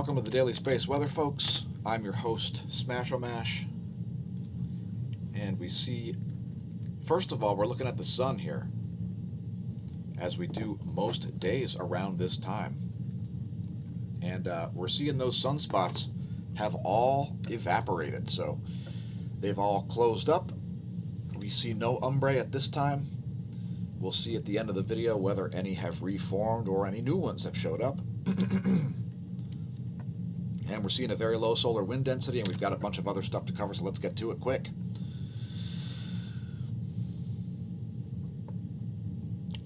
Welcome to the Daily Space Weather, folks. I'm your host, smAsho. And we see, first of all, we're looking at the sun here, as we do most days around this time. And we're seeing those sunspots have all evaporated, so they've all closed up. We see no umbrae at this time. We'll see at the end of the video whether any have reformed or any new ones have showed up. And we're seeing a very low solar wind density, and we've got a bunch of other stuff to cover, so let's get to it quick.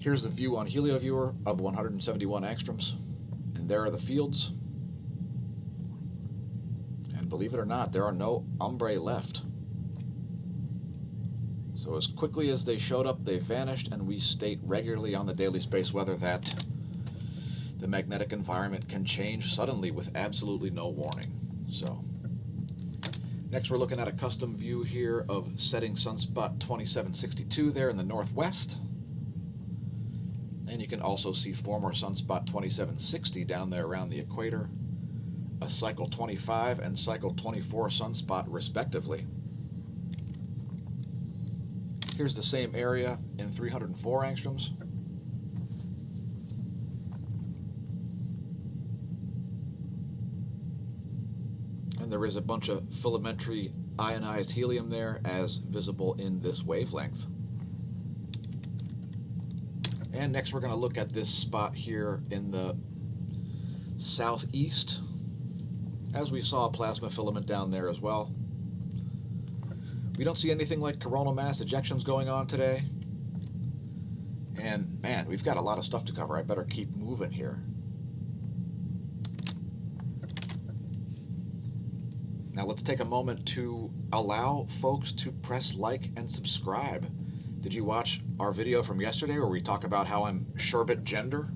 Here's the view on HelioViewer of 171 angstroms, and there are the fields. And believe it or not, there are no umbrae left. So as quickly as they showed up, they vanished, and we state regularly on the Daily Space Weather that the magnetic environment can change suddenly with absolutely no warning. So, next we're looking at a custom view here of setting sunspot 2762 there in the northwest. And you can also see former sunspot 2760 down there around the equator, a cycle 25 and cycle 24 sunspot respectively. Here's the same area in 304 angstroms. And there is a bunch of filamentary ionized helium there as visible in this wavelength. And next we're going to look at this spot here in the southeast, as we saw a plasma filament down there as well. We don't see anything like coronal mass ejections going on today. And man, we've got a lot of stuff to cover. I better keep moving here. Now let's take a moment to allow folks to press like and subscribe. Did you watch our video from yesterday where we talk about how I'm sherbet gender?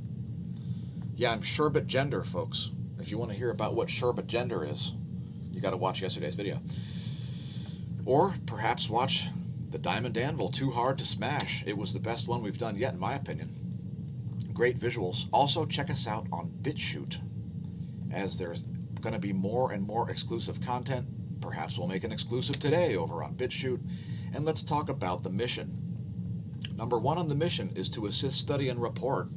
Yeah, I'm sherbet gender, folks. If you want to hear about what sherbet gender is, you got to watch yesterday's video. Or perhaps watch the Diamond Anvil, Too Hard to Smash. It was the best one we've done yet, in my opinion. Great visuals. Also, check us out on BitChute, as there's going to be more and more exclusive content. Perhaps we'll make an exclusive today over on BitChute. And let's talk about the mission. Number one on the mission is to assist, study, and report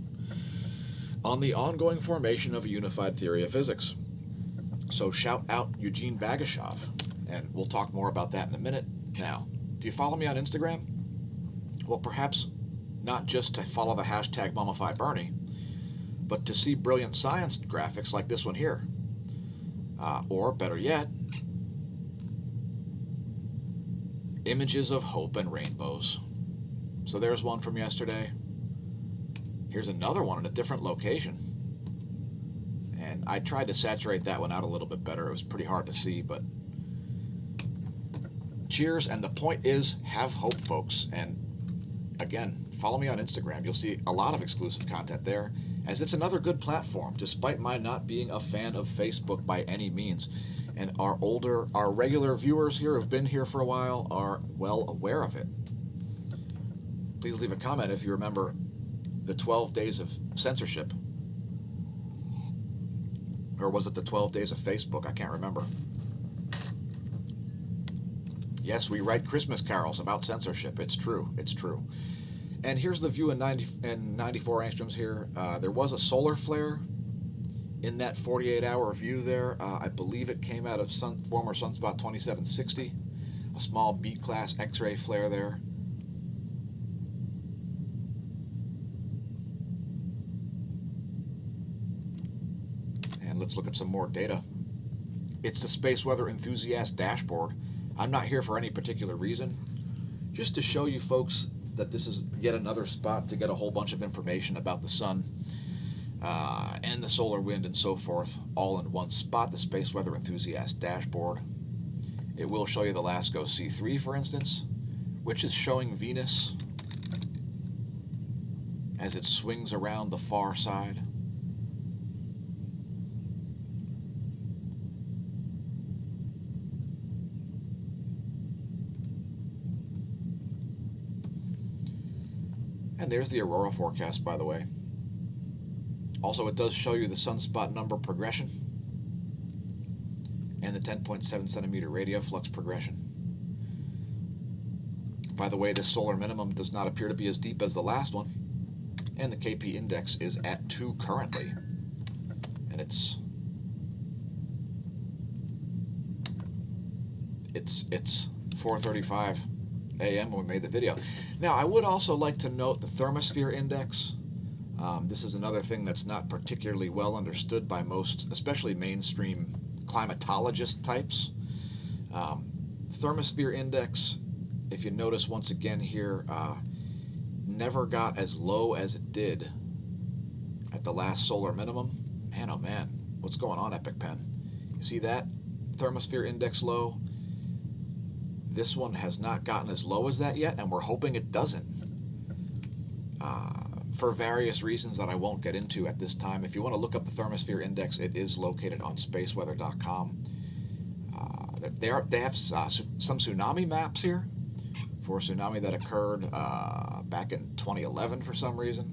on the ongoing formation of a unified theory of physics. So shout out Eugene Bagashov, and we'll talk more about that in a minute. Now, do you follow me on Instagram? Well, perhaps not just to follow the hashtag MummifyBernie, but to see brilliant science graphics like this one here. Or, better yet, images of hope and rainbows. So there's one from yesterday. Here's another one in a different location. And I tried to saturate that one out a little bit better. It was pretty hard to see, but cheers. And the point is, have hope, folks. And again, follow me on Instagram. You'll see a lot of exclusive content there, as it's another good platform, despite my not being a fan of Facebook by any means. And our regular viewers here who've been here for a while are well aware of it. Please leave a comment if you remember the 12 days of censorship. Or was it the 12 days of Facebook? I can't remember. Yes, we write Christmas carols about censorship. It's true. It's true. And here's the view in 94 angstroms here. There was a solar flare in that 48-hour view there. I believe it came out of former sunspot 2760, a small B-class X-ray flare there. And let's look at some more data. It's the Space Weather Enthusiast dashboard. I'm not here for any particular reason, just to show you folks that this is yet another spot to get a whole bunch of information about the sun and the solar wind and so forth, all in one spot, the Space Weather Enthusiast dashboard. It will show you the LASCO C3, for instance, which is showing Venus as it swings around the far side. And there's the aurora forecast, by the way. Also, it does show you the sunspot number progression. 10.7 centimeter radio flux progression. By the way, this solar minimum does not appear to be as deep as the last one, and the KP index is at 2 currently, and it's 4:35 a.m. when we made the video. Now, I would also like to note the Thermosphere Index. This is another thing that's not particularly well understood by most, especially mainstream climatologist types. Thermosphere Index, if you notice once again here, never got as low as it did at the last solar minimum. Man, oh man, what's going on, Epic Pen? You see that Thermosphere Index low? This one has not gotten as low as that yet, and we're hoping it doesn't. For various reasons that I won't get into at this time. If you want to look up the Thermosphere Index, it is located on spaceweather.com. They have some tsunami maps here for a tsunami that occurred back in 2011 for some reason.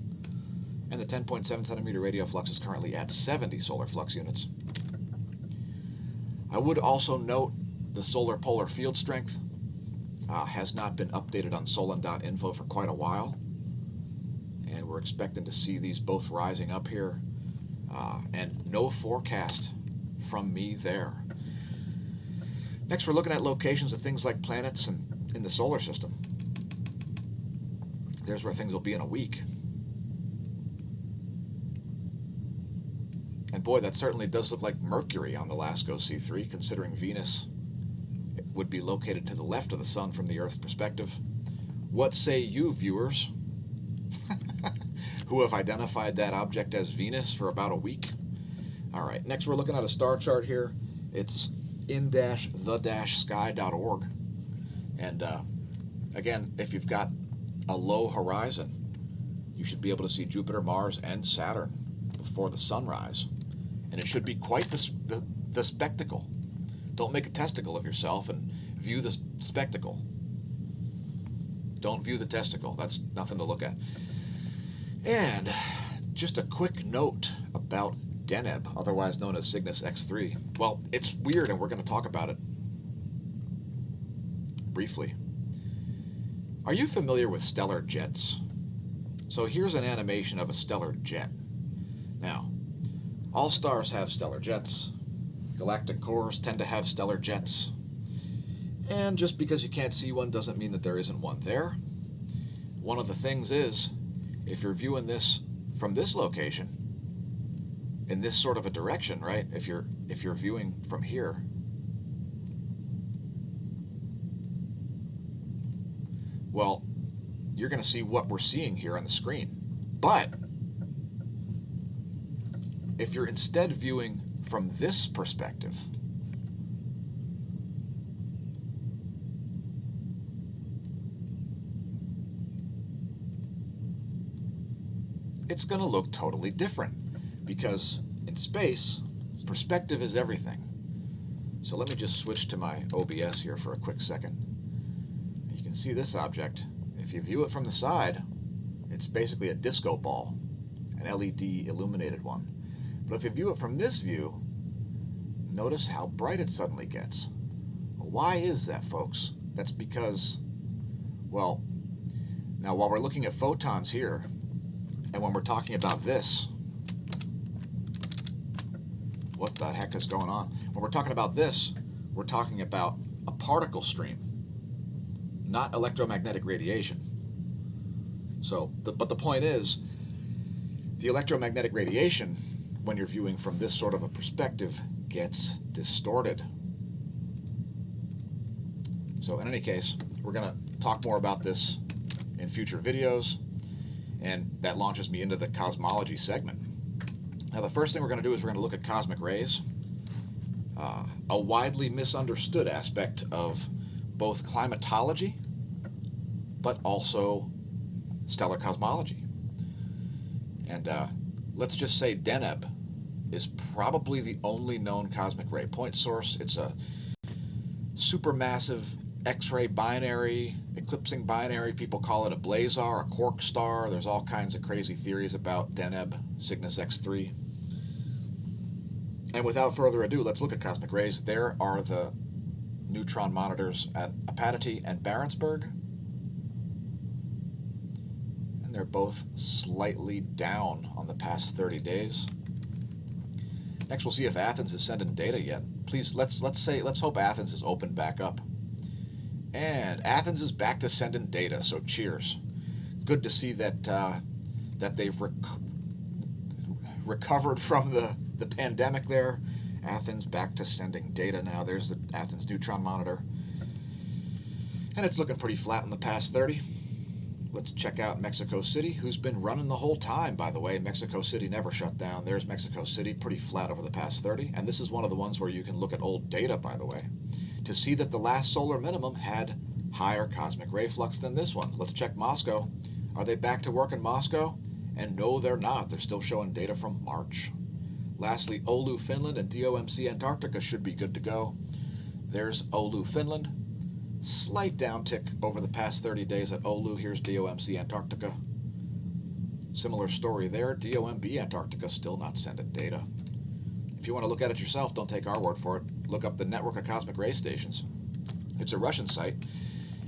And the 10.7 centimeter radio flux is currently at 70 solar flux units. I would also note the solar polar field strength has not been updated on solon.info for quite a while. And we're expecting to see these both rising up here. And no forecast from me there. Next, we're looking at locations of things like planets and in the solar system. There's where things will be in a week. And boy, that certainly does look like Mercury on the LASCO C3, considering Venus would be located to the left of the Sun from the Earth's perspective. What say you, viewers, who have identified that object as Venus for about a week? All right, next we're looking at a star chart here. It's in-the-sky.org. And again, if you've got a low horizon, you should be able to see Jupiter, Mars, and Saturn before the sunrise. And it should be quite the spectacle. Don't make a testicle of yourself and view the spectacle. Don't view the testicle. That's nothing to look at. And just a quick note about Deneb, otherwise known as Cygnus X3. Well, it's weird, and we're going to talk about it briefly. Are you familiar with stellar jets? So here's an animation of a stellar jet. Now, all stars have stellar jets. Galactic cores tend to have stellar jets. And just because you can't see one doesn't mean that there isn't one there. One of the things is, if you're viewing this from this location, in this sort of a direction, right? If you're viewing from here, well, you're going to see what we're seeing here on the screen. But if you're instead viewing from this perspective, it's going to look totally different, because in space, perspective is everything. So let me just switch to my OBS here for a quick second. You can see this object. If you view it from the side, it's basically a disco ball, an LED illuminated one. But if you view it from this view, notice how bright it suddenly gets. Well, why is that, folks? That's because, well, now while we're looking at photons here, and when we're talking about this, what the heck is going on? When we're talking about this, we're talking about a particle stream, not electromagnetic radiation. So, but the point is, the electromagnetic radiation, when you're viewing from this sort of a perspective, gets distorted. So in any case, we're going to talk more about this in future videos, and that launches me into the cosmology segment. Now, the first thing we're going to do is we're going to look at cosmic rays, a widely misunderstood aspect of both climatology, but also stellar cosmology. And let's just say Deneb is probably the only known cosmic ray point source. It's a supermassive X-ray binary, eclipsing binary. People call it a blazar, a quark star. There's all kinds of crazy theories about Deneb, Cygnus X3. And without further ado, let's look at cosmic rays. There are the neutron monitors at Apatity and Barentsburg. And they're both slightly down on the past 30 days. Next, we'll see if Athens is sending data yet. Please, let's hope Athens is opened back up. And Athens is back to sending data, so cheers. Good to see that that they've recovered from the pandemic there. Athens back to sending data now. There's the Athens neutron monitor. And it's looking pretty flat in the past 30. Let's check out Mexico City, who's been running the whole time, by the way. Mexico City never shut down. There's Mexico City, pretty flat over the past 30. And this is one of the ones where you can look at old data, by the way, to see that the last solar minimum had higher cosmic ray flux than this one. Let's check Moscow. Are they back to work in Moscow? And no, they're not. They're still showing data from March. Lastly, Oulu, Finland, and DOMC Antarctica should be good to go. There's Oulu, Finland. Slight downtick over the past 30 days at Oulu. Here's DOMC Antarctica. Similar story there. DOMB Antarctica still not sending data. If you want to look at it yourself, don't take our word for it. Look up the Network of Cosmic Ray Stations. It's a Russian site,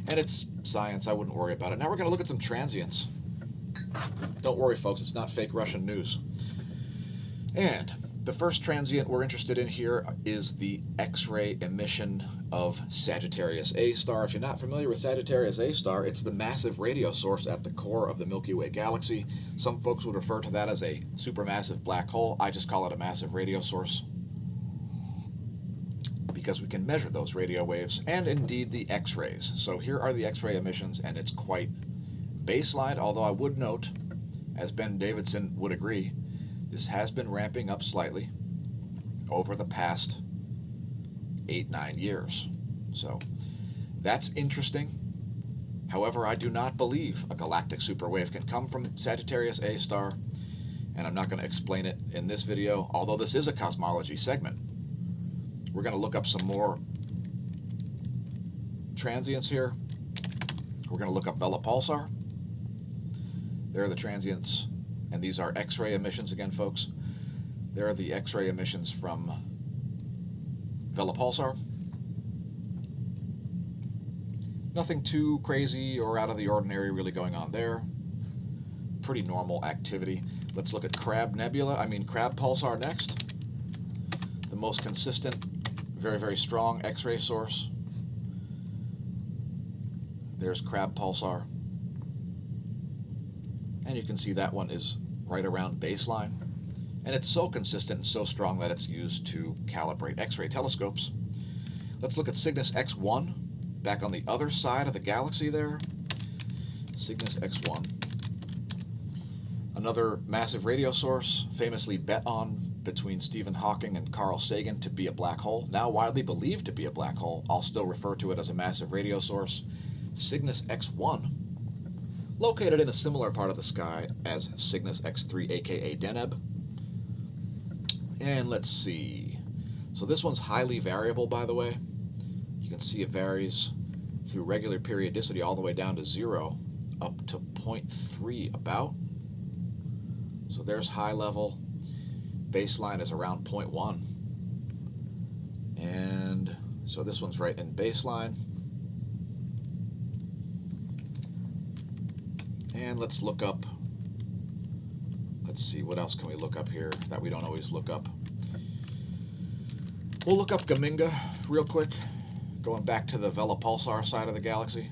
and it's science. I wouldn't worry about it. Now we're going to look at some transients. Don't worry, folks. It's not fake Russian news. And the first transient we're interested in here is the X-ray emission of Sagittarius A star. If you're not familiar with Sagittarius A star, it's the massive radio source at the core of the Milky Way galaxy. Some folks would refer to that as a supermassive black hole. I just call it a massive radio source because we can measure those radio waves and indeed the X-rays. So here are the X-ray emissions, and it's quite baseline, although I would note, as Ben Davidson would agree, this has been ramping up slightly over the past 8-9 years. So that's interesting. However, I do not believe a galactic superwave can come from Sagittarius A star, and I'm not going to explain it in this video, although this is a cosmology segment. We're going to look up some more transients here. We're going to look up Vela Pulsar. There are the transients, and these are X-ray emissions again, folks. There are the X-ray emissions from Vela Pulsar. Nothing too crazy or out of the ordinary really going on there. Pretty normal activity. Let's look at Crab Pulsar next. The most consistent, very, very strong X-ray source. There's Crab Pulsar. And you can see that one is right around baseline. And it's so consistent and so strong that it's used to calibrate X-ray telescopes. Let's look at Cygnus X1, back on the other side of the galaxy there. Cygnus X1. Another massive radio source, famously bet on between Stephen Hawking and Carl Sagan to be a black hole. Now widely believed to be a black hole. I'll still refer to it as a massive radio source. Cygnus X1, located in a similar part of the sky as Cygnus X3, aka Deneb. And let's see. So this one's highly variable, by the way. You can see it varies through regular periodicity all the way down to 0, up to 0.3 about. So there's high level. Baseline is around 0.1. And so this one's right in baseline. And let's look up, let's see, what else can we look up here that we don't always look up? We'll look up Gaminga real quick, going back to the Vela Pulsar side of the galaxy.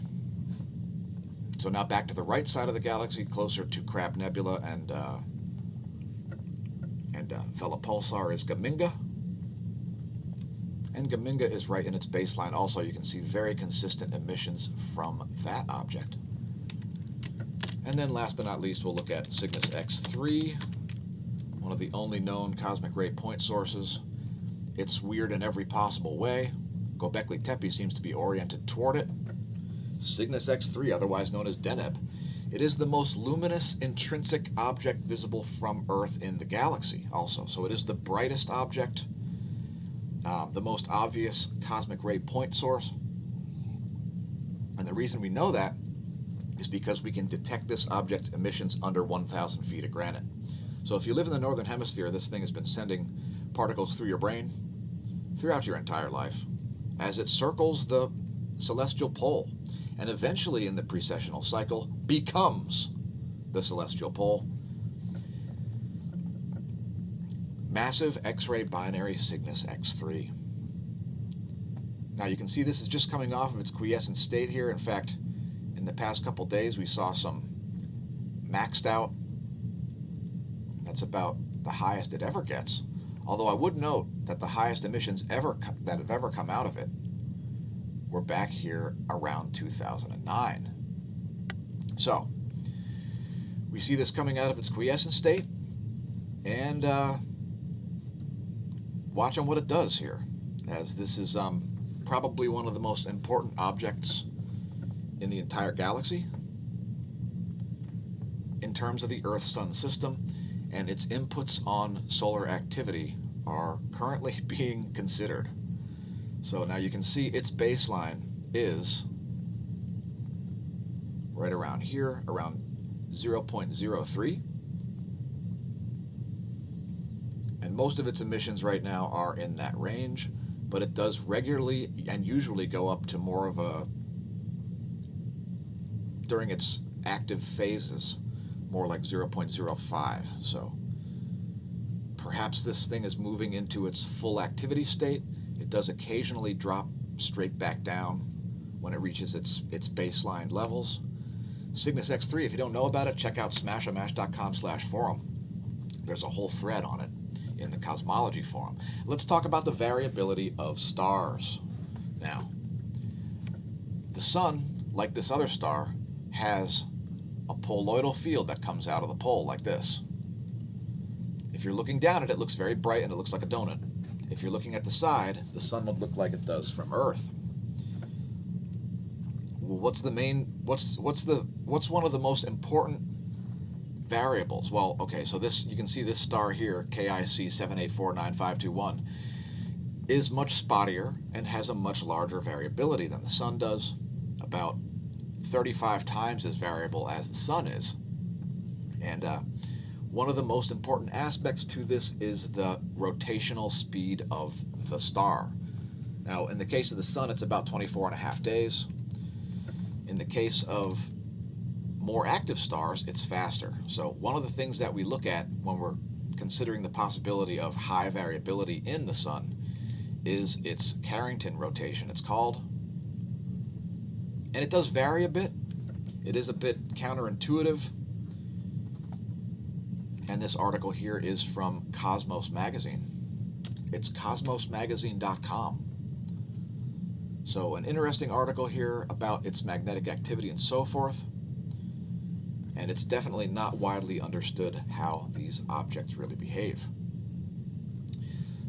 So now back to the right side of the galaxy, closer to Crab Nebula and Vela Pulsar is Gaminga. And Gaminga is right in its baseline also. You can see very consistent emissions from that object. And then last but not least, we'll look at Cygnus X3, one of the only known cosmic ray point sources. It's weird in every possible way. Göbekli Tepe seems to be oriented toward it. Cygnus X3, otherwise known as Deneb. It is the most luminous intrinsic object visible from Earth in the galaxy also. So it is the brightest object, the most obvious cosmic ray point source. And the reason we know that is because we can detect this object's emissions under 1,000 feet of granite. So if you live in the northern hemisphere, this thing has been sending particles through your brain throughout your entire life as it circles the celestial pole and eventually in the precessional cycle becomes the celestial pole. Massive X-ray binary Cygnus X3. Now you can see this is just coming off of its quiescent state here. In fact, in the past couple days we saw some maxed out. That's about the highest it ever gets. Although I would note that the highest emissions that have ever come out of it were back here around 2009. So we see this coming out of its quiescent state, and watch on what it does here, as this is probably one of the most important objects in the entire galaxy in terms of the Earth-Sun system, and its inputs on solar activity are currently being considered. So now you can see its baseline is right around here, around 0.03. And most of its emissions right now are in that range, but it does regularly and usually go up to more of a, during its active phases, more like 0.05. So perhaps this thing is moving into its full activity state. It does occasionally drop straight back down when it reaches its baseline levels. Cygnus X3, if you don't know about it, check out smAsho.com/forum. There's a whole thread on it in the Cosmology forum. Let's talk about the variability of stars. Now, the sun, like this other star, has a poloidal field that comes out of the pole like this. If you're looking down at it, it looks very bright and it looks like a donut. If you're looking at the side, the sun would look like it does from Earth. Well, what's one of the most important variables? Well, okay, so this, you can see this star here, KIC 7849521, is much spottier and has a much larger variability than the sun does, about 35 times as variable as the sun is. And one of the most important aspects to this is the rotational speed of the star. Now, in the case of the sun, it's about 24.5 days. In the case of more active stars, it's faster. So one of the things that we look at when we're considering the possibility of high variability in the sun is its Carrington rotation, it's called. And it does vary a bit. It is a bit counterintuitive. And this article here is from Cosmos Magazine. It's cosmosmagazine.com. So an interesting article here about its magnetic activity and so forth. And it's definitely not widely understood how these objects really behave.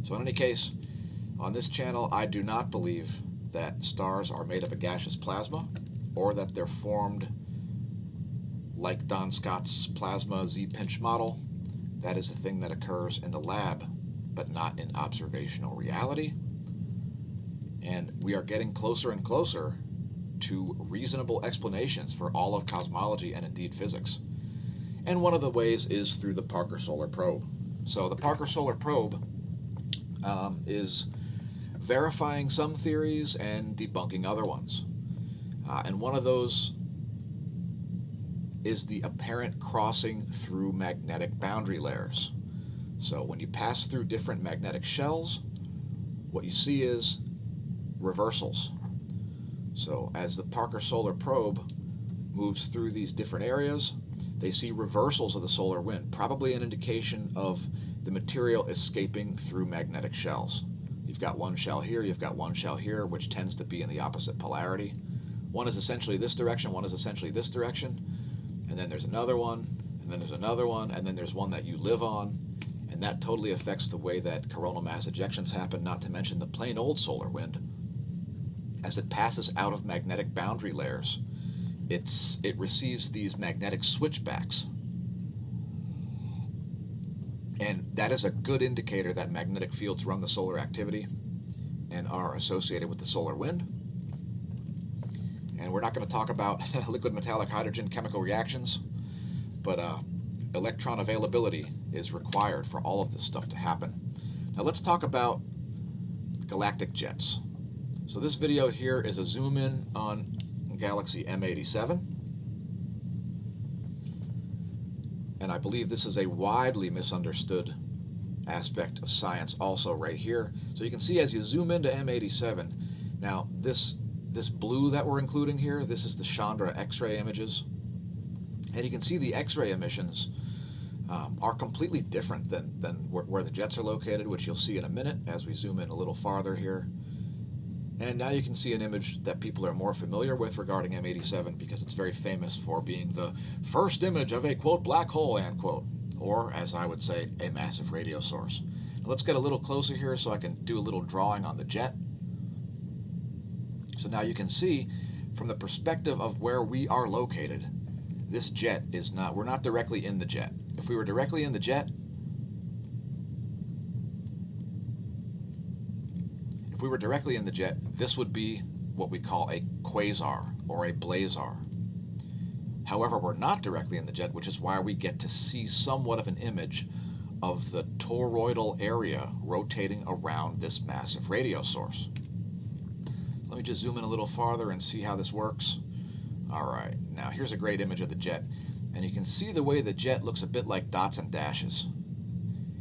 So in any case, on this channel, I do not believe that stars are made up of gaseous plasma, or that they're formed like Don Scott's plasma Z-pinch model. That is a thing that occurs in the lab, but not in observational reality. And we are getting closer and closer to reasonable explanations for all of cosmology and indeed physics. And one of the ways is through the Parker Solar Probe. So the Parker Solar Probe is verifying some theories and debunking other ones. And one of those is the apparent crossing through magnetic boundary layers. So when you pass through different magnetic shells, what you see is reversals. So as the Parker Solar Probe moves through these different areas, they see reversals of the solar wind, probably an indication of the material escaping through magnetic shells. You've got one shell here, you've got one shell here, which tends to be in the opposite polarity. One is essentially this direction, one is essentially this direction, and then there's another one, and then there's another one, and then there's one that you live on, and that totally affects the way that coronal mass ejections happen, not to mention the plain old solar wind. As it passes out of magnetic boundary layers, it receives these magnetic switchbacks. And that is a good indicator that magnetic fields run the solar activity and are associated with the solar wind. And we're not going to talk about liquid metallic hydrogen chemical reactions, but electron availability is required for all of this stuff to happen. Now let's talk about galactic jets. So this video here is a zoom in on galaxy M87. And I believe this is a widely misunderstood aspect of science also right here. So you can see as you zoom into M87, now this blue that we're including here, this is the Chandra X-ray images. And you can see the X-ray emissions are completely different than where the jets are located, which you'll see in a minute as we zoom in a little farther here. And now you can see an image that people are more familiar with regarding M87 because it's very famous for being the first image of a, quote, black hole, end quote, or, as I would say, a massive radio source. Now let's get a little closer here so I can do a little drawing on the jet. So now you can see from the perspective of where we are located, this jet is not, we're not directly in the jet. If we were directly in the jet, this would be what we call a quasar or a blazar. However, we're not directly in the jet, which is why we get to see somewhat of an image of the toroidal area rotating around this massive radio source. Let me just zoom in a little farther and see how this works. All right, now here's a great image of the jet, and you can see the way the jet looks a bit like dots and dashes.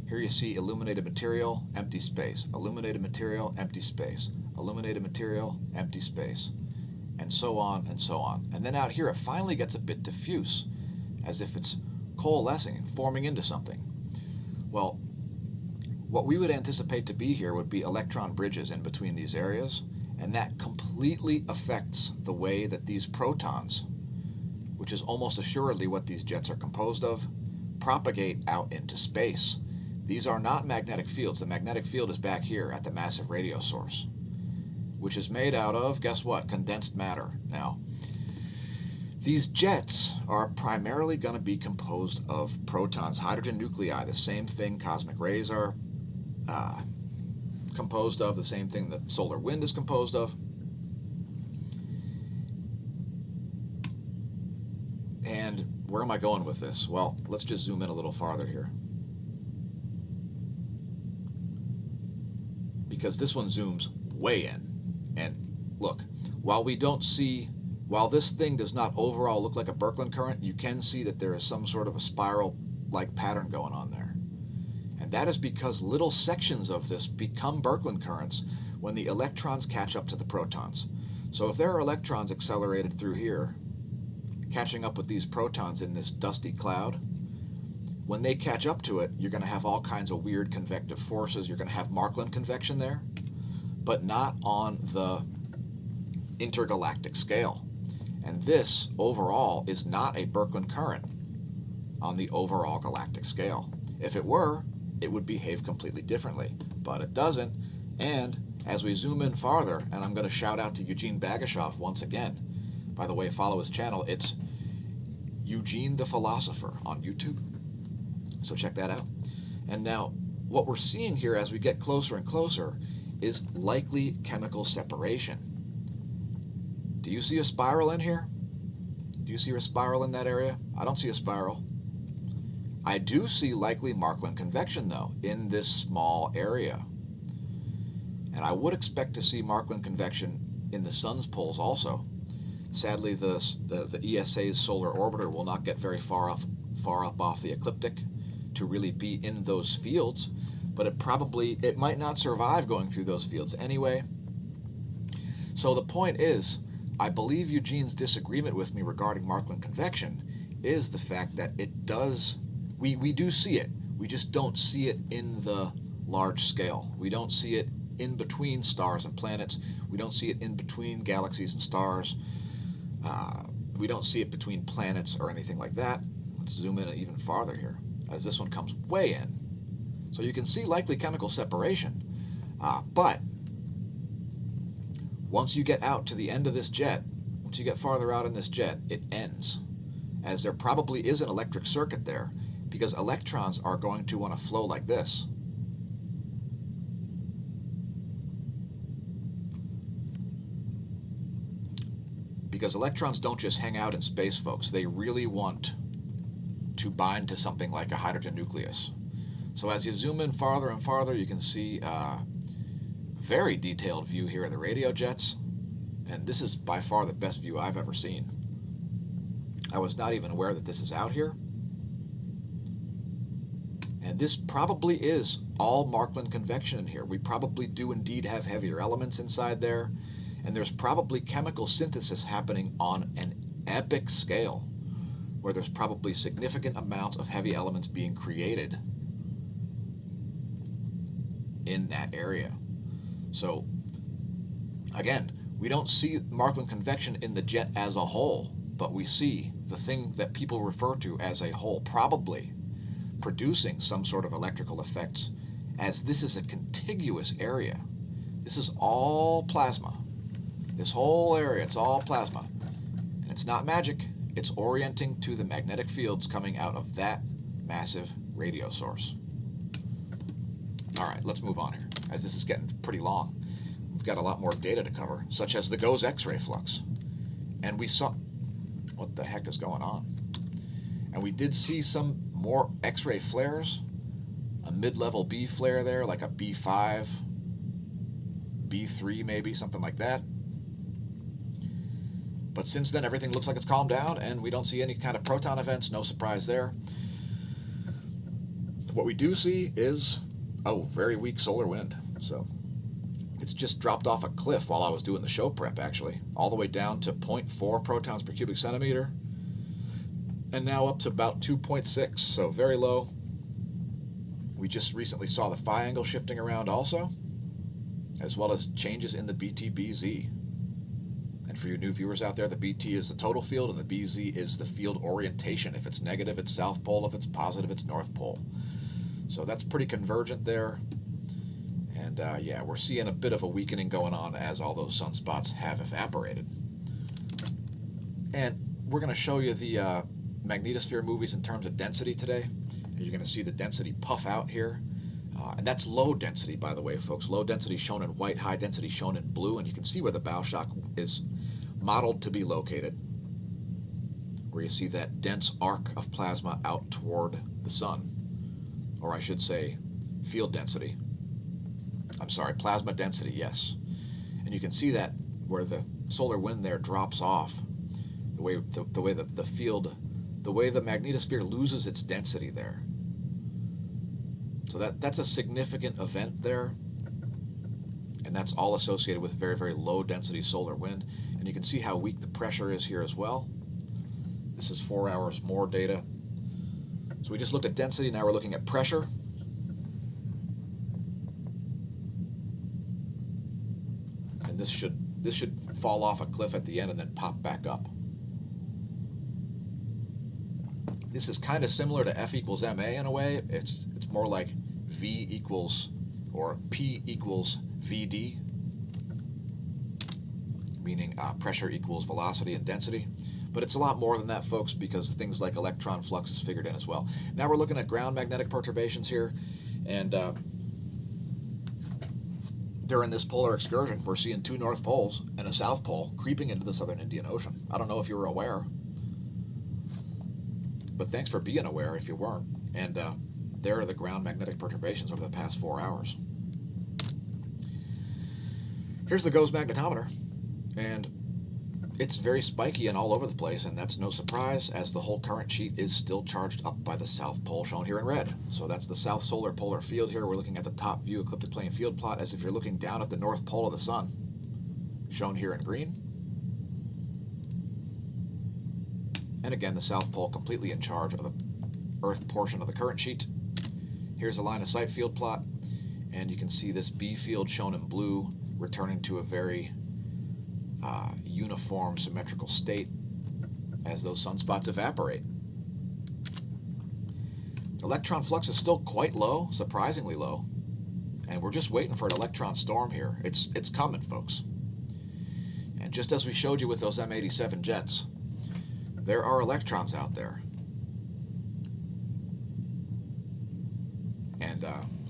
Here you see illuminated material, empty space, illuminated material, empty space, illuminated material, empty space, and so on and so on. And then out here it finally gets a bit diffuse, as if it's coalescing and forming into something. Well, what we would anticipate to be here would be electron bridges in between these areas, and that completely affects the way that these protons, which is almost assuredly what these jets are composed of, propagate out into space. These are not magnetic fields. The magnetic field is back here at the massive radio source, which is made out of, guess what, condensed matter. Now, these jets are primarily going to be composed of protons, hydrogen nuclei, the same thing cosmic rays are composed of, the same thing that solar wind is composed of. And where am I going with this? Well, let's just zoom in a little farther here, because this one zooms way in. And look, while this thing does not overall look like a Birkeland current, you can see that there is some sort of a spiral-like pattern going on there. And that is because little sections of this become Birkeland currents when the electrons catch up to the protons. So if there are electrons accelerated through here, catching up with these protons in this dusty cloud, when they catch up to it, you're going to have all kinds of weird convective forces. You're going to have Markland convection there, but not on the intergalactic scale. And this, overall, is not a Birkeland current on the overall galactic scale. If it were, it would behave completely differently, but it doesn't. And as we zoom in farther, and I'm going to shout out to Eugene Bagashoff once again. By the way, follow his channel. It's Eugene the Philosopher on YouTube. So check that out. And now, what we're seeing here as we get closer and closer is likely chemical separation. Do you see a spiral in here? Do you see a spiral in that area? I don't see a spiral. I do see likely Markland convection, though, in this small area. And I would expect to see Markland convection in the sun's poles also. Sadly, the ESA's solar orbiter will not get very far up off the ecliptic to really be in those fields, but it might not survive going through those fields anyway. So the point is, I believe Eugene's disagreement with me regarding Markland convection is the fact that it does, we do see it, we just don't see it in the large scale. We don't see it in between stars and planets. We don't see it in between galaxies and stars. We don't see it between planets or anything like that. Let's zoom in even farther here, as this one comes way in. So you can see likely chemical separation. But once you get out to the end of this jet, once you get farther out in this jet, it ends, as there probably is an electric circuit there, because electrons are going to want to flow like this. Because electrons don't just hang out in space, folks. They really want to bind to something like a hydrogen nucleus. So as you zoom in farther and farther, you can see a very detailed view here of the radio jets. And this is by far the best view I've ever seen. I was not even aware that this is out here. And this probably is all Markland convection in here. We probably do indeed have heavier elements inside there. And there's probably chemical synthesis happening on an epic scale, where there's probably significant amounts of heavy elements being created in that area. So, again, we don't see Markland convection in the jet as a whole, but we see the thing that people refer to as a whole probably producing some sort of electrical effects, as this is a contiguous area. This is all plasma. This whole area, it's all plasma. And it's not magic, it's orienting to the magnetic fields coming out of that massive radio source. All right, let's move on here, as this is getting pretty long. We've got a lot more data to cover, such as the GOES X-ray flux. And we saw, what the heck is going on? And we did see some more X-ray flares, a mid-level B flare there, like a B5, B3 maybe, something like that. But since then, everything looks like it's calmed down, and we don't see any kind of proton events, no surprise there. What we do see is, very weak solar wind. So it's just dropped off a cliff while I was doing the show prep, actually, all the way down to 0.4 protons per cubic centimeter, and now up to about 2.6, so very low. We just recently saw the phi angle shifting around also, as well as changes in the BT-BZ. And for you new viewers out there, the BT is the total field, and the BZ is the field orientation. If it's negative, it's south pole. If it's positive, it's north pole. So that's pretty convergent there. And yeah, we're seeing a bit of a weakening going on as all those sunspots have evaporated. And we're going to show you the magnetosphere movies in terms of density today. And you're going to see the density puff out here. And that's low density, by the way, folks. Low density shown in white, high density shown in blue. And you can see where the bow shock is modeled to be located, where you see that dense arc of plasma out toward the sun. Or I should say, field density. I'm sorry, plasma density, yes. And you can see that where the solar wind there drops off, the way the field, the way the magnetosphere loses its density there. So that's a significant event there, and that's all associated with very, very low density solar wind. And you can see how weak the pressure is here as well. This is 4 hours more data. So we just looked at density, now we're looking at pressure. And this should fall off a cliff at the end and then pop back up. This is kind of similar to F equals MA in a way. It's more like V equals, or P equals VD, meaning pressure equals velocity and density. But it's a lot more than that, folks, because things like electron flux is figured in as well. Now we're looking at ground magnetic perturbations here, and during this polar excursion, we're seeing 2 north poles and a south pole creeping into the southern Indian Ocean. I don't know if you were aware, but thanks for being aware if you weren't. And there are the ground magnetic perturbations over the past 4 hours. Here's the GOES magnetometer, and it's very spiky and all over the place, and that's no surprise, as the whole current sheet is still charged up by the south pole, shown here in red. So that's the south solar polar field here. We're looking at the top view ecliptic plane field plot as if you're looking down at the north pole of the sun, shown here in green. And again, the south pole completely in charge of the Earth portion of the current sheet. Here's a line of sight field plot, and you can see this B field shown in blue returning to a very uniform symmetrical state as those sunspots evaporate. Electron flux is still quite low, surprisingly low, and we're just waiting for an electron storm here. It's coming, folks. And just as we showed you with those M87 jets, there are electrons out there. And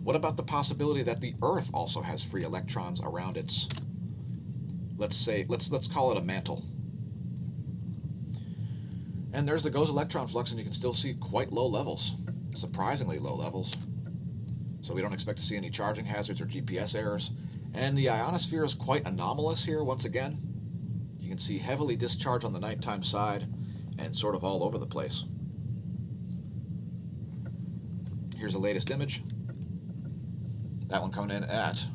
what about the possibility that the Earth also has free electrons around its, let's call it a mantle? And there's the GOES electron flux, and you can still see quite low levels, surprisingly low levels. so we don't expect to see any charging hazards or GPS errors. And the ionosphere is quite anomalous here once again. You can see heavily discharged on the nighttime side and sort of all over the place. Here's the latest image. That one coming in at,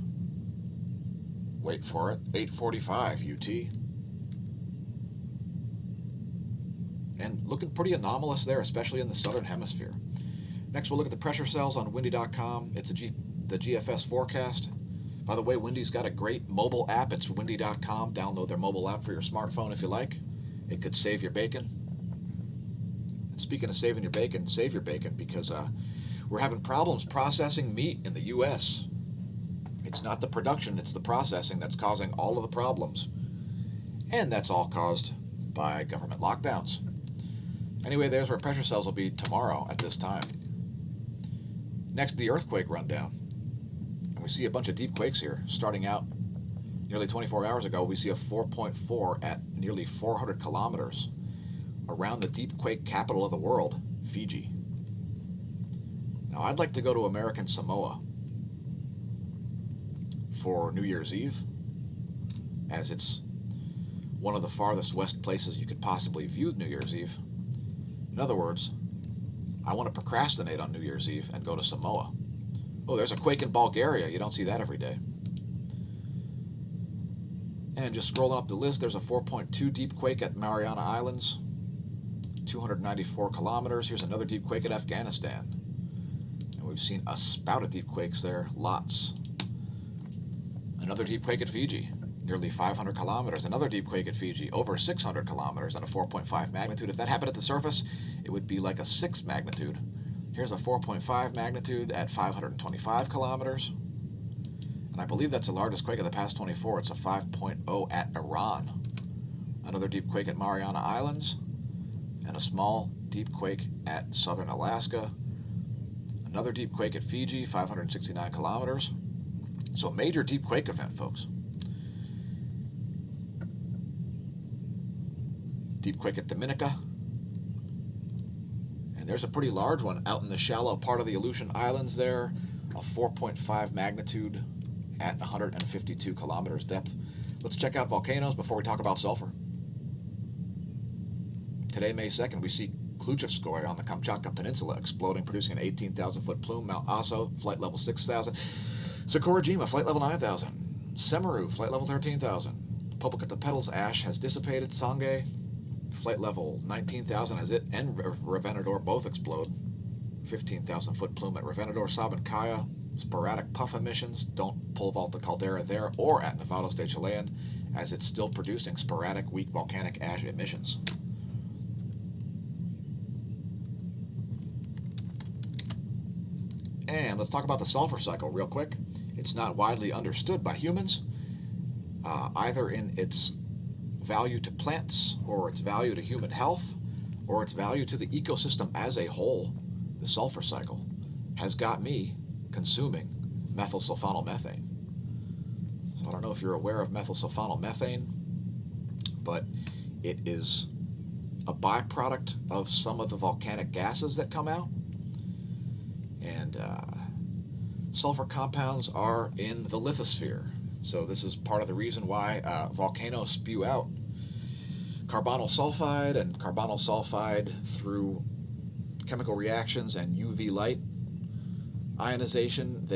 wait for it, 8:45 UT. And looking pretty anomalous there, especially in the southern hemisphere. Next, we'll look at the pressure cells on windy.com. It's the GFS forecast. By the way, Windy's got a great mobile app. It's windy.com. Download their mobile app for your smartphone if you like. It could save your bacon. And speaking of saving your bacon, save your bacon, because we're having problems processing meat in the U.S. It's not the production, it's the processing that's causing all of the problems. And that's all caused by government lockdowns. Anyway, there's where pressure cells will be tomorrow at this time. Next, the earthquake rundown. And we see a bunch of deep quakes here. Starting out nearly 24 hours ago, we see a 4.4 at nearly 400 kilometers around the deep quake capital of the world, Fiji. Now, I'd like to go to American Samoa for New Year's Eve, as it's one of the farthest west places you could possibly view New Year's Eve. In other words, I want to procrastinate on New Year's Eve and go to Samoa. Oh, there's a quake in Bulgaria. You don't see that every day. And just scrolling up the list, there's a 4.2 deep quake at Mariana Islands, 294 kilometers. Here's another deep quake at Afghanistan. And we've seen a spout of deep quakes there, lots. Another deep quake at Fiji, nearly 500 kilometers. Another deep quake at Fiji, over 600 kilometers and a 4.5 magnitude. If that happened at the surface, it would be like a 6 magnitude. Here's a 4.5 magnitude at 525 kilometers. And I believe that's the largest quake of the past 24. It's a 5.0 at Iran. Another deep quake at Mariana Islands. And a small deep quake at southern Alaska. Another deep quake at Fiji, 569 kilometers. So a major deep quake event, folks. Deep quake at Dominica. And there's a pretty large one out in the shallow part of the Aleutian Islands there. A 4.5 magnitude at 152 kilometers depth. Let's check out volcanoes before we talk about sulfur. Today, May 2nd, we see Kluchevskoye on the Kamchatka Peninsula exploding, producing an 18,000-foot plume. Mount Aso, flight level 6,000. Sakurajima, flight level 9,000. Semaru, flight level 13,000. Popocatépetl's ash has dissipated. Sangay, flight level 19,000 as it and Revenador both explode. 15,000-foot plume at Revenador. Sabancaya, sporadic puff emissions. Don't pole vault the caldera there or at Nevados de Chilean, as it's still producing sporadic weak volcanic ash emissions. And let's talk about the sulfur cycle real quick. It's not widely understood by humans, either in its value to plants, or its value to human health, or its value to the ecosystem as a whole. The sulfur cycle has got me consuming methylsulfonylmethane. So I don't know if you're aware of methylsulfonylmethane, but it is a byproduct of some of the volcanic gases that come out. And sulfur compounds are in the lithosphere. So this is part of the reason why volcanoes spew out carbonyl sulfide, and carbonyl sulfide through chemical reactions and UV light ionization.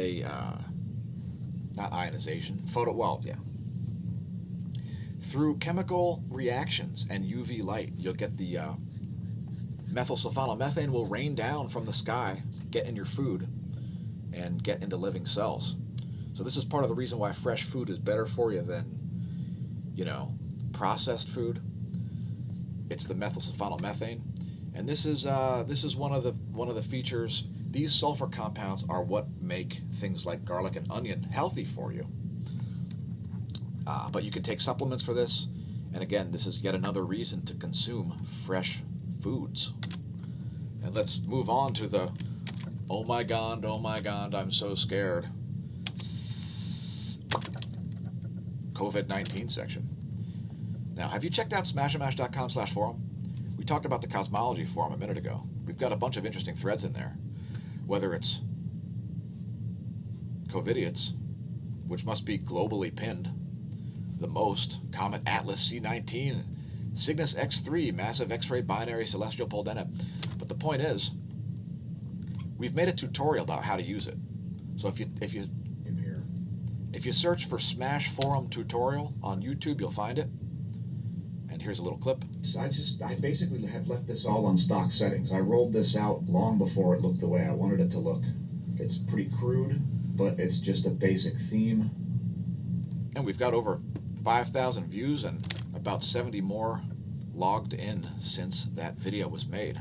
Not ionization, through chemical reactions and UV light, you'll get the methylsulfonylmethane will rain down from the sky, get in your food, and get into living cells. So this is part of the reason why fresh food is better for you than, processed food. It's the methylsulfonylmethane, and this is one of the features. These sulfur compounds are what make things like garlic and onion healthy for you. But you can take supplements for this, and again, this is yet another reason to consume fresh foods. And let's move on to the oh my god, I'm so scared COVID-19 section. Now, have you checked out smashamash.com/forum? We talked about the Cosmology forum a minute ago. We've got a bunch of interesting threads in there, whether it's covidiates, which must be globally pinned the most. Comet Atlas C19, Cygnus X3, massive X-ray binary celestial pole deneb. But the point is, we've made a tutorial about how to use it. So if you search for Smash Forum tutorial on YouTube, you'll find it. And here's a little clip. I basically have left this all on stock settings. I rolled this out long before it looked the way I wanted it to look. It's pretty crude, but it's just a basic theme. And we've got over 5,000 views and about 70 more logged in since that video was made.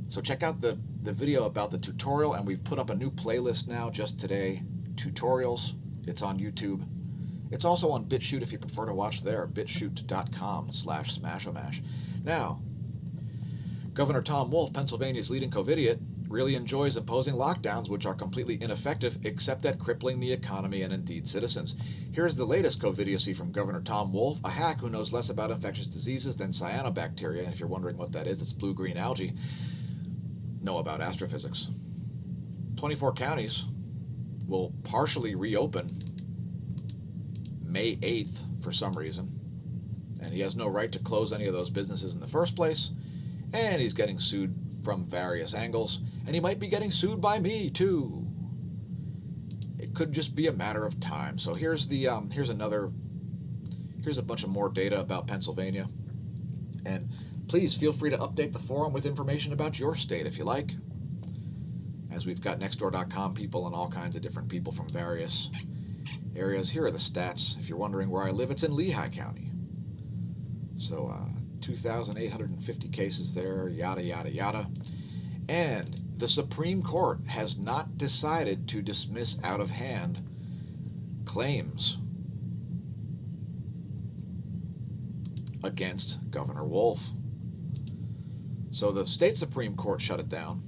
So check out the video about the tutorial, and we've put up a new playlist now just today, tutorials. It's on YouTube. It's also on BitChute if you prefer to watch there, bitchute.com/smashomash. Now, Governor Tom Wolf, Pennsylvania's leading covidiot, really enjoys imposing lockdowns which are completely ineffective except at crippling the economy and indeed citizens. Here's the latest covidiocy from Governor Tom Wolf, a hack who knows less about infectious diseases than cyanobacteria, and if you're wondering what that is, it's blue-green algae. Know about astrophysics. 24 counties will partially reopen May 8th for some reason, and he has no right to close any of those businesses in the first place, and he's getting sued from various angles, and he might be getting sued by me too. It could just be a matter of time. So here's a bunch of more data about Pennsylvania, and please feel free to update the forum with information about your state if you like, as we've got nextdoor.com people and all kinds of different people from various areas. Here are the stats. If you're wondering where I live, it's in Lehigh County. So 2,850 cases there, yada, yada, yada. And the Supreme Court has not decided to dismiss out of hand claims against Governor Wolf. So the state Supreme Court shut it down,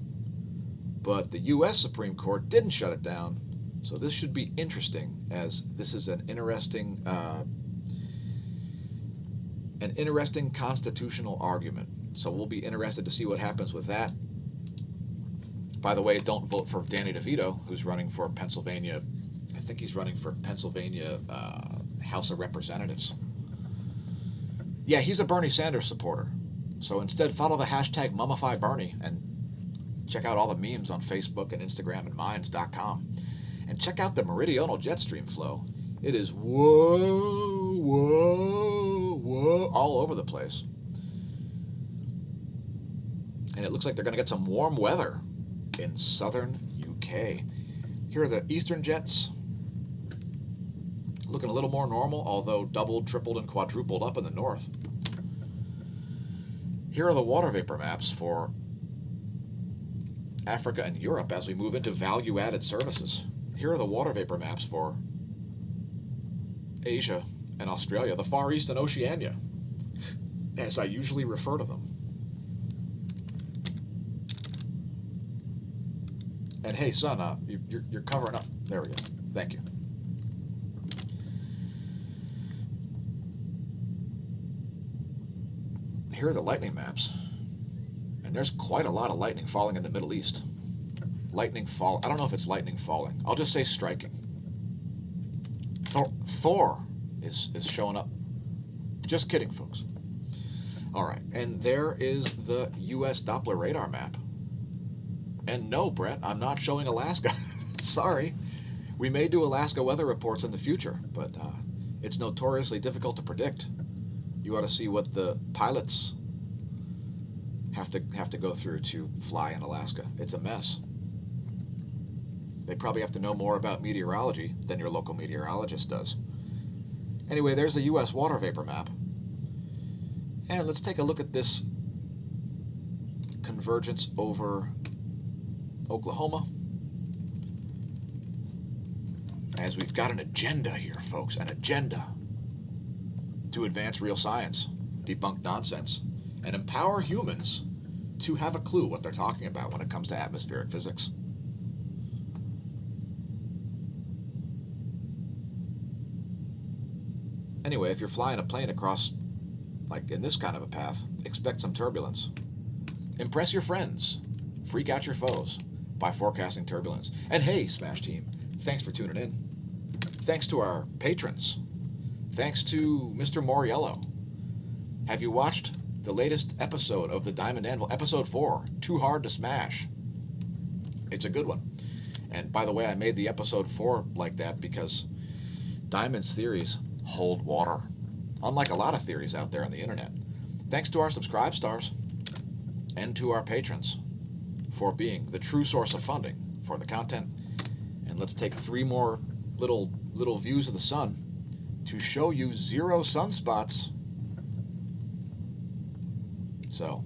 but the U.S. Supreme Court didn't shut it down. So this should be interesting, as this is an interesting constitutional argument. So we'll be interested to see what happens with that. By the way, don't vote for Danny DeVito, who's running for Pennsylvania. I think he's running for Pennsylvania House of Representatives. Yeah, he's a Bernie Sanders supporter. So instead, follow the hashtag #MummifyBernie and check out all the memes on Facebook and Instagram and Minds.com. And check out the meridional jet stream flow. It is whoa, whoa, whoa, all over the place. And it looks like they're going to get some warm weather in southern UK. Here are the eastern jets. Looking a little more normal, although doubled, tripled, and quadrupled up in the north. Here are the water vapor maps for Africa and Europe as we move into value-added services. Here are the water vapor maps for Asia and Australia, the Far East and Oceania, as I usually refer to them. And hey, son, you're covering up. There we go. Thank you. Here are the lightning maps. And there's quite a lot of lightning falling in the Middle East. Lightning fall. I don't know if it's lightning falling. I'll just say striking. Thor is showing up. Just kidding, folks. All right, and there is the U.S. Doppler radar map. And no, Brett, I'm not showing Alaska. Sorry. We may do Alaska weather reports in the future, but it's notoriously difficult to predict. You ought to see what the pilots have to go through to fly in Alaska. It's a mess. They probably have to know more about meteorology than your local meteorologist does. Anyway, there's the U.S. water vapor map. And let's take a look at this convergence over Oklahoma. As we've got an agenda here, folks, an agenda to advance real science, debunk nonsense, and empower humans to have a clue what they're talking about when it comes to atmospheric physics. Anyway, if you're flying a plane across, like in this kind of a path, expect some turbulence. Impress your friends. Freak out your foes by forecasting turbulence. And hey, Smash Team, thanks for tuning in. Thanks to our patrons. Thanks to Mr. Moriello. Have you watched the latest episode of the Diamond Anvil, episode 4, Too Hard to Smash? It's a good one. And by the way, I made the episode 4 like that because Diamond's theories hold water, unlike a lot of theories out there on the internet. Thanks to our subscribe stars and to our patrons for being the true source of funding for the content. And let's take 3 more little views of the sun to show you 0 sunspots. So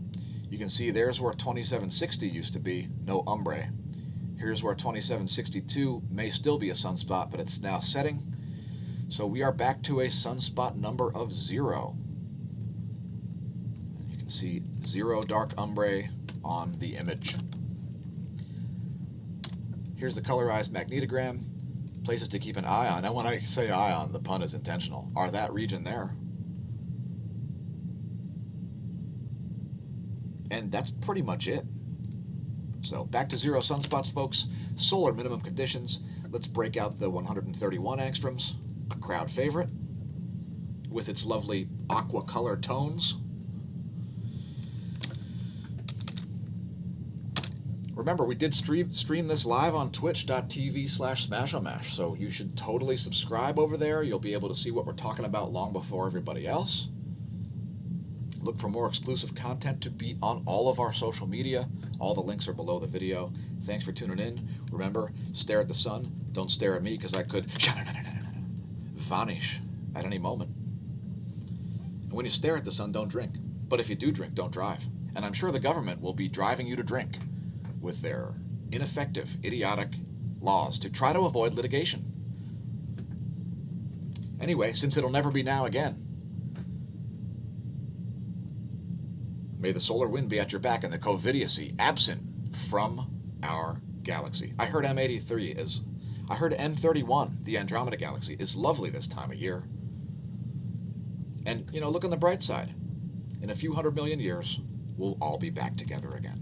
you can see there's where 2760 used to be, no ombre. Here's where 2762 may still be a sunspot, but it's now setting. So we are back to a sunspot number of 0. And you can see 0 dark ombre on the image. Here's the colorized magnetogram, places to keep an eye on. And when I say eye on, the pun is intentional. Are that region there? And that's pretty much it. So back to 0 sunspots, folks. Solar minimum conditions. Let's break out the 131 angstroms, a crowd favorite, with its lovely aqua color tones. Remember, we did stream this live on twitch.tv/smAshomash, so you should totally subscribe over there. You'll be able to see what we're talking about long before everybody else. Look for more exclusive content to be on all of our social media. All the links are below the video. Thanks for tuning in. Remember, stare at the sun. Don't stare at me because I could vanish at any moment. And when you stare at the sun, don't drink. But if you do drink, don't drive. And I'm sure the government will be driving you to drink with their ineffective, idiotic laws to try to avoid litigation. Anyway, since it'll never be now again, may the solar wind be at your back and the covidiocy absent from our galaxy. I heard M31, the Andromeda Galaxy, is lovely this time of year. And, look on the bright side. In a few 100 million years, we'll all be back together again.